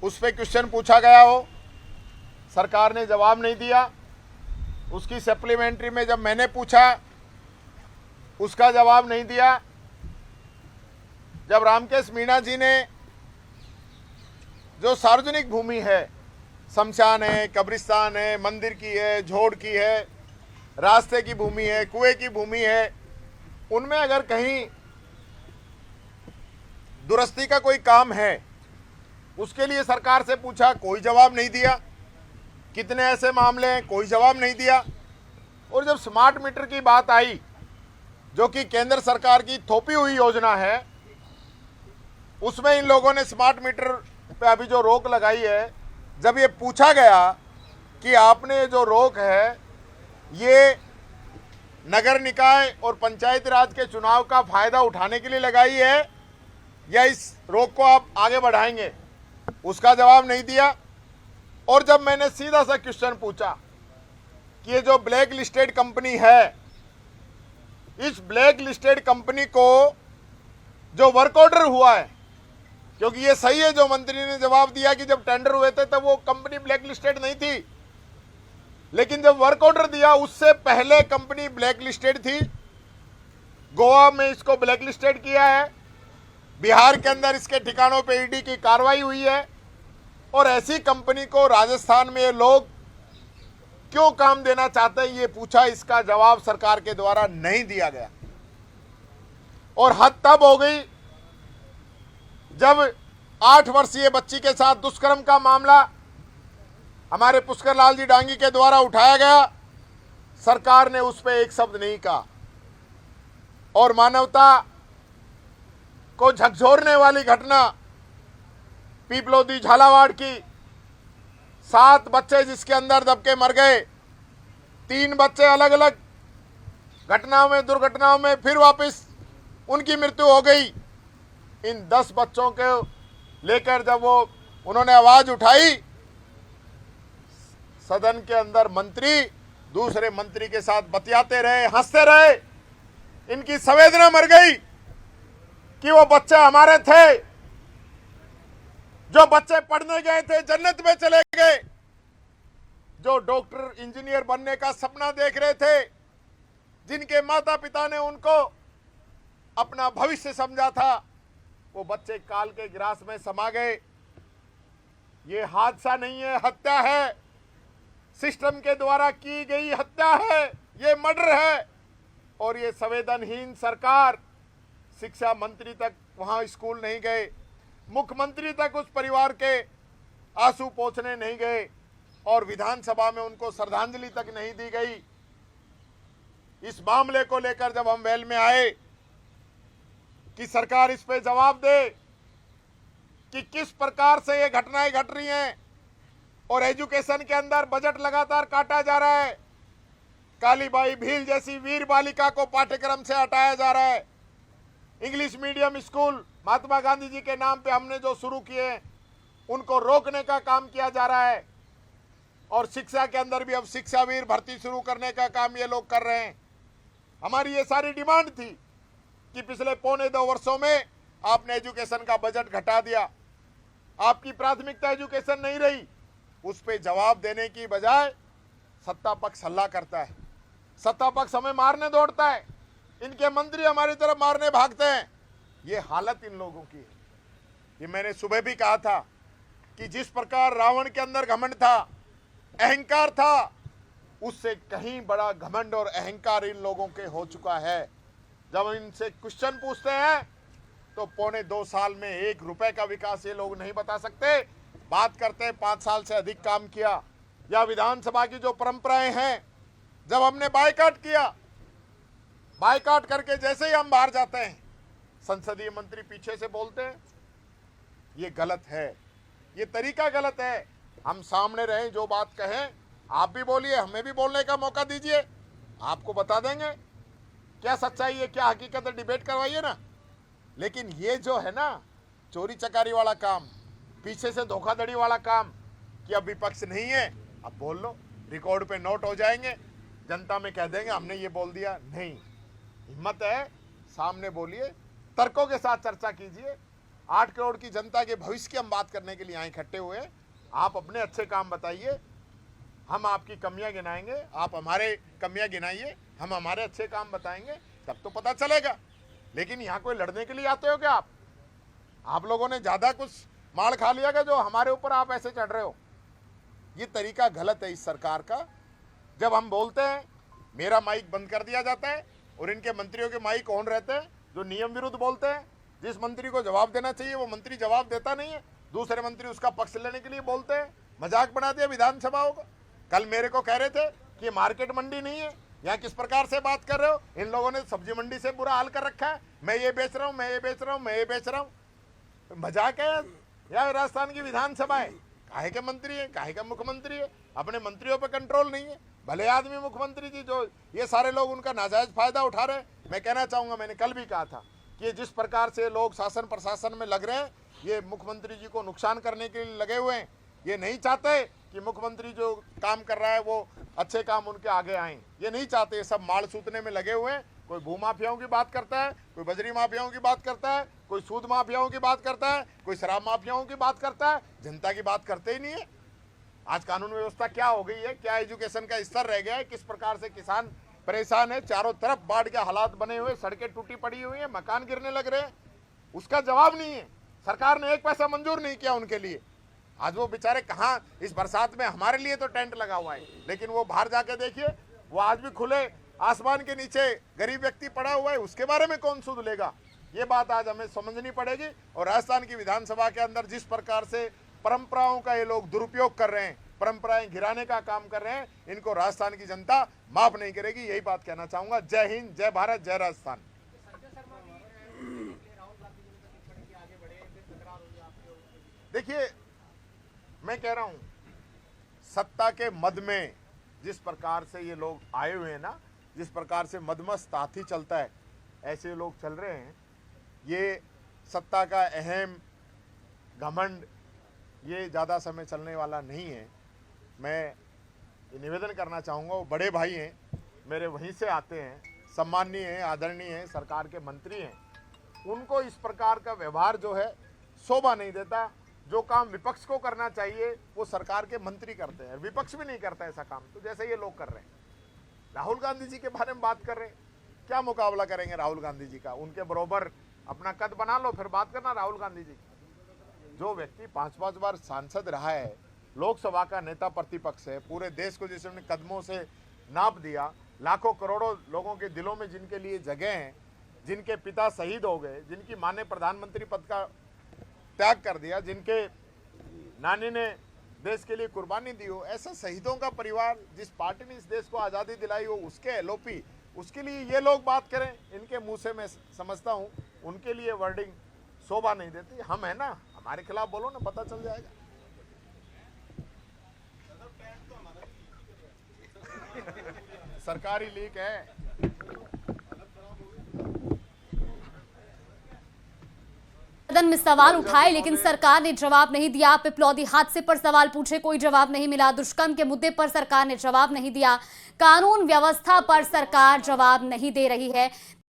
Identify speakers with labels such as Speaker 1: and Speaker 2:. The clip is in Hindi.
Speaker 1: उस पर क्वेश्चन पूछा गया हो, सरकार ने जवाब नहीं दिया। उसकी सप्लीमेंट्री में जब मैंने पूछा, उसका जवाब नहीं दिया। जब रामकेश मीणा जी ने जो सार्वजनिक भूमि है, शमशान है, कब्रिस्तान है, मंदिर की है, झोड़ की है, रास्ते की भूमि है, कुएं की भूमि है, उनमें अगर कहीं दुरुस्ती का कोई काम है, उसके लिए सरकार से पूछा, कोई जवाब नहीं दिया। कितने ऐसे मामले हैं, कोई जवाब नहीं दिया। और जब स्मार्ट मीटर की बात आई, जो कि केंद्र सरकार की थोपी हुई योजना है, उसमें इन लोगों ने स्मार्ट मीटर पे अभी जो रोक लगाई है, जब ये पूछा गया कि आपने जो रोक है ये नगर निकाय और पंचायती राज के चुनाव का फायदा उठाने के लिए लगाई है या इस रोक को आप आगे बढ़ाएंगे, उसका जवाब नहीं दिया। और जब मैंने सीधा सा क्वेश्चन पूछा कि ये जो ब्लैक लिस्टेड कंपनी है, इस ब्लैक लिस्टेड कंपनी को जो वर्क ऑर्डर हुआ है, क्योंकि ये सही है जो मंत्री ने जवाब दिया कि जब टेंडर हुए थे तब वो कंपनी ब्लैक लिस्टेड नहीं थी, लेकिन जब वर्क ऑर्डर दिया उससे पहले कंपनी ब्लैक लिस्टेड थी। गोवा में इसको ब्लैक लिस्टेड किया है, बिहार के अंदर इसके ठिकानों पे ईडी की कार्रवाई हुई है, और ऐसी कंपनी को राजस्थान में ये लोग क्यों काम देना चाहते हैं, ये पूछा। इसका जवाब सरकार के द्वारा नहीं दिया गया। और हद तब हो गई जब 8 वर्षीय बच्ची के साथ दुष्कर्म का मामला हमारे पुष्कर लाल जी डांगी के द्वारा उठाया गया, सरकार ने उस पर एक शब्द नहीं कहा। और मानवता को झकझोरने वाली घटना पीपलोदी झालावाड़ की, 7 बच्चे जिसके अंदर दबके मर गए, 3 बच्चे अलग अलग घटनाओं में, दुर्घटनाओं में फिर वापस उनकी मृत्यु हो गई। इन 10 बच्चों को लेकर जब उन्होंने आवाज उठाई, सदन के अंदर मंत्री दूसरे मंत्री के साथ बतियाते रहे, हंसते रहे। इनकी संवेदना मर गई कि वो बच्चे हमारे थे, जो बच्चे पढ़ने गए थे जन्नत में चले गए, जो डॉक्टर इंजीनियर बनने का सपना देख रहे थे, जिनके माता पिता ने उनको अपना भविष्य समझा था, वो बच्चे काल के ग्रास में समा गए। ये हादसा नहीं है, हत्या है, सिस्टम के द्वारा की गई हत्या है, ये मर्डर है। और ये संवेदनहीन सरकार, शिक्षा मंत्री तक वहां स्कूल नहीं गए, मुख्यमंत्री तक उस परिवार के आंसू पोंछने नहीं गए, और विधानसभा में उनको श्रद्धांजलि तक नहीं दी गई। इस मामले को लेकर जब हम वेल में आए कि सरकार इस पे जवाब दे कि किस प्रकार से ये घटनाएं घट रही हैं, और एजुकेशन के अंदर बजट लगातार काटा जा रहा है। कालीबाई भील जैसी वीर बालिका को पाठ्यक्रम से हटाया जा रहा है। English medium school Mahatma Gandhi ji के नाम पे हमने जो शुरू किए हैं, उनको रोकने का काम किया जा रहा है। और शिक्षा के अंदर भी अब शिक्षावीर भर्ती शुरू करने का काम ये लोग कर रहे हैं। हमारी ये सारी डिमांड थी कि पिछले 1.25 वर्षों में आपने एजुकेशन का बजट घटा दिया, आपकी प्राथमिकता एजुकेशन नहीं रही। उस पे जवाब देने की बजाय सत्ता पक्ष हल्ला करता है, सत्ता पक्ष हमें मारने दौड़ता है, इनके मंत्री हमारी तरफ मारने भागते हैं। ये हालत इन लोगों की है। ये मैंने सुबह भी कहा था कि जिस प्रकार रावण के अंदर घमंड था, अहंकार था, उससे कहीं बड़ा घमंड और अहंकार इन लोगों के हो चुका है। जब इनसे क्वेश्चन पूछते हैं तो 2.25 साल में 1 रुपए का विकास ये लोग नहीं बता सकते। बात करते हैं 5 साल से अधिक काम किया, या विधानसभा की जो परंपराएं हैं, जब हमने बायकॉट किया, बायकॉट करके जैसे ही हम बाहर जाते हैं, संसदीय मंत्री पीछे से बोलते हैं। ये गलत है, ये तरीका गलत है। हम सामने रहें, जो बात कहें आप भी बोलिए, हमें भी बोलने का मौका दीजिए, आपको बता देंगे क्या सच्चाई है, क्या हकीकत है, डिबेट करवाइए ना। लेकिन ये जो है ना चोरी चकारी वाला काम, पीछे से धोखाधड़ी वाला काम, कि अब विपक्ष नहीं है, अब बोल लो, रिकॉर्ड पे नोट हो जाएंगे, जनता में कह देंगे हमने ये बोल दिया। नहीं, हिम्मत है सामने बोलिए, तर्कों के साथ चर्चा कीजिए, 8 करोड़ की जनता के भविष्य की हम बात करने के लिए यहाँ इकट्ठे हुए हैं। आप अपने अच्छे काम बताइए, हम आपकी कमियां गिनाएंगे, आप हमारे कमियां गिनाइए, हम हमारे अच्छे काम बताएंगे, तब तो पता चलेगा। लेकिन यहाँ कोई लड़ने के लिए आते हो क्या आप लोगों ने ज्यादा कुछ मार खा लिया क्या जो हमारे ऊपर आप ऐसे चढ़ रहे हो? ये तरीका गलत है इस सरकार का। जब हम बोलते हैं मेरा माइक बंद कर दिया जाता है और इनके मंत्रियों के माइक ऑन रहते हैं जो नियम विरुद्ध बोलते हैं। जिस मंत्री को जवाब देना चाहिए वो मंत्री जवाब देता नहीं है, दूसरे मंत्री उसका पक्ष लेने के लिए बोलते हैं। मजाक बना दिया विधानसभाओं का। कल मेरे को कह रहे थे कि मार्केट मंडी नहीं है, यहाँ किस प्रकार से बात कर रहे हो? इन लोगों ने सब्जी मंडी से बुरा हाल कर रखा है, मैं ये बेच रहा हूँ, मैं ये बेच रहा हूँ, मैं ये बेच रहा हूँ। मजाक है या राजस्थान की विधानसभा है? काहे के मंत्री है, काहे का मुख्यमंत्री है? अपने मंत्रियों पे कंट्रोल नहीं है। भले आदमी मुख्यमंत्री जी, जो ये सारे लोग उनका नाजायज फायदा उठा रहे हैं। मैं कहना चाहूंगा, मैंने कल भी कहा था कि जिस प्रकार से लोग शासन प्रशासन में लग रहे हैं, ये मुख्यमंत्री जी को नुकसान करने के लिए लगे हुए हैं। ये नहीं चाहते कि मुख्यमंत्री जो काम कर रहा है वो अच्छे काम उनके आगे आए, ये नहीं चाहते। सब माल सूतने में लगे हुए हैं। कोई भू माफियाओं की बात करता है, कोई बजरी माफियाओं की बात करता है, कोई सूद माफियाओं की बात करता है, कोई शराब माफियाओं की बात करता है, जनता की बात करते ही नहीं है। आज कानून व्यवस्था क्या हो गई है, क्या एजुकेशन का स्तर रह गया है, किस प्रकार से किसान परेशान है, चारों तरफ बाढ़ के हालात बने हुए, सड़कें टूटी पड़ी हुई है, मकान गिरने लग रहे हैं, उसका जवाब नहीं है। सरकार ने एक पैसा मंजूर नहीं किया उनके लिए। आज वो बेचारे कहाँ, इस बरसात में हमारे लिए तो टेंट लगा हुआ है, लेकिन वो बाहर जाके देखिए, वो आज भी खुले आसमान के नीचे गरीब व्यक्ति पड़ा हुआ है, उसके बारे में कौन सुध लेगा? ये बात आज हमें समझनी पड़ेगी। और राजस्थान की विधानसभा के अंदर जिस प्रकार से परंपराओं का ये लोग दुरुपयोग कर रहे हैं, परंपराएं गिराने का काम कर रहे हैं, इनको राजस्थान की जनता माफ नहीं करेगी। यही बात कहना चाहूंगा। जय हिंद, जय भारत, जय राजस्थान। देखिए, मैं कह रहा हूं, सत्ता के मद में जिस प्रकार से ये लोग आए हुए हैं ना, जिस प्रकार से मदमस्त हाथी चलता है, ऐसे लोग चल रहे हैं। ये सत्ता का अहम घमंड ये ज़्यादा समय चलने वाला नहीं है। मैं ये निवेदन करना चाहूँगा, वो बड़े भाई हैं मेरे, वहीं से आते हैं, सम्माननीय हैं, आदरणीय हैं, सरकार के मंत्री हैं, उनको इस प्रकार का व्यवहार जो है शोभा नहीं देता। जो काम विपक्ष को करना चाहिए वो सरकार के मंत्री करते हैं, विपक्ष भी नहीं करता ऐसा काम। तो जैसे ये लोग कर रहे हैं, राहुल गांधी जी के बारे में बात कर रहे हैं, क्या मुकाबला करेंगे राहुल गांधी जी का? उनके बराबर अपना कद बना लो, फिर बात करना राहुल गांधी जी की। जो व्यक्ति 5-5 बार सांसद रहा है, लोकसभा का नेता प्रतिपक्ष है, पूरे देश को जिसने कदमों से नाप दिया, लाखों करोड़ों लोगों के दिलों में जिनके लिए जगह है, जिनके पिता शहीद हो गए, जिनकी मां ने प्रधानमंत्री पद का त्याग कर दिया, जिनके नानी ने देश के लिए कुर्बानी दी हो, ऐसे शहीदों का परिवार, जिस पार्टी ने इस देश को आज़ादी दिलाई हो, उसके एलओपी, उसके लिए ये लोग बात करें, इनके मुंह से मैं समझता हूं उनके लिए वर्डिंग शोभा नहीं देती। हम है ना, हमारे खिलाफ बोलो ना, पता चल जाएगा। सरकारी लीक है।
Speaker 2: सदन में सवाल उठाए लेकिन सरकार ने जवाब नहीं दिया। पिपलौदी हादसे पर सवाल पूछे, कोई जवाब नहीं मिला। दुष्कर्म के मुद्दे पर सरकार ने जवाब नहीं दिया। कानून व्यवस्था पर सरकार जवाब नहीं दे रही है।